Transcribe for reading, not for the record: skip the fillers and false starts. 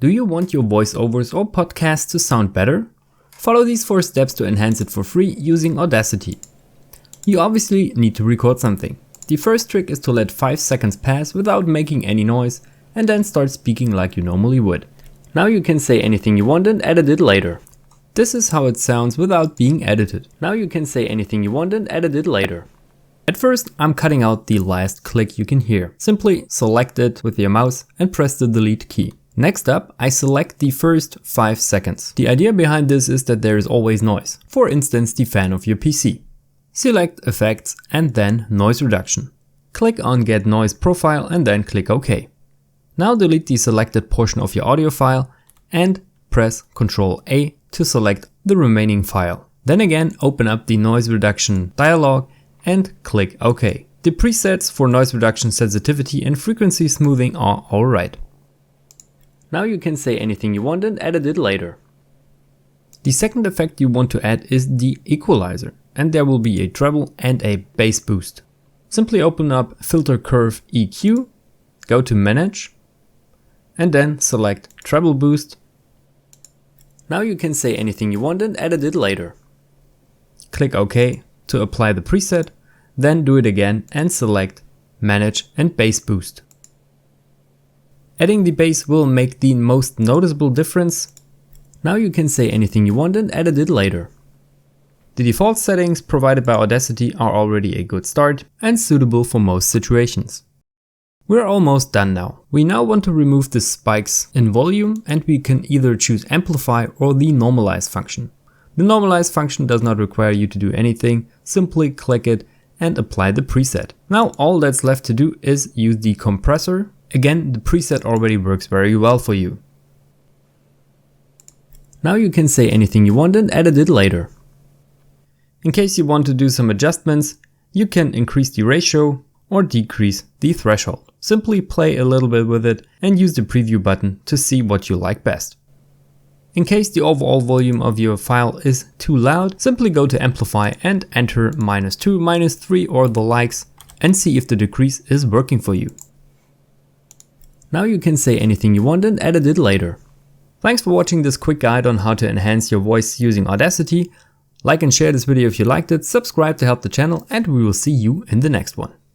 Do you want your voiceovers or podcasts to sound better? Follow these 4 steps to enhance it for free using Audacity. You obviously need to record something. The first trick is to let 5 seconds pass without making any noise and then start speaking like you normally would. Now you can say anything you want and edit it later. This is how it sounds without being edited. Now you can say anything you want and edit it later. At first, I'm cutting out the last click you can hear. Simply select it with your mouse and press the delete key. Next up, I select the first 5 seconds. The idea behind this is that there is always noise. For instance, the fan of your PC. Select Effects and then Noise Reduction. Click on Get Noise Profile and then click OK. Now delete the selected portion of your audio file and press Ctrl A to select the remaining file. Then again, open up the Noise Reduction dialog and click OK. The presets for noise reduction sensitivity and frequency smoothing are alright. Now you can say anything you want and edit it later. The second effect you want to add is the equalizer, and there will be a treble and a bass boost. Simply open up Filter Curve EQ, go to Manage, and then select Treble Boost. Now you can say anything you want and edit it later. Click OK to apply the preset, then do it again and select Manage and Bass Boost. Adding the bass will make the most noticeable difference. Now you can say anything you want and edit it later. The default settings provided by Audacity are already a good start and suitable for most situations. We're almost done now. We now want to remove the spikes in volume and we can either choose Amplify or the Normalize function. The Normalize function does not require you to do anything, simply click it and apply the preset. Now all that's left to do is use the compressor. Again, the preset already works very well for you. Now you can say anything you want and edit it later. In case you want to do some adjustments, you can increase the ratio or decrease the threshold. Simply play a little bit with it and use the preview button to see what you like best. In case the overall volume of your file is too loud, simply go to Amplify and enter -2, -3 or the likes and see if the decrease is working for you. Now you can say anything you want and edit it later. Thanks for watching this quick guide on how to enhance your voice using Audacity. Like and share this video if you liked it, subscribe to help the channel, and we will see you in the next one.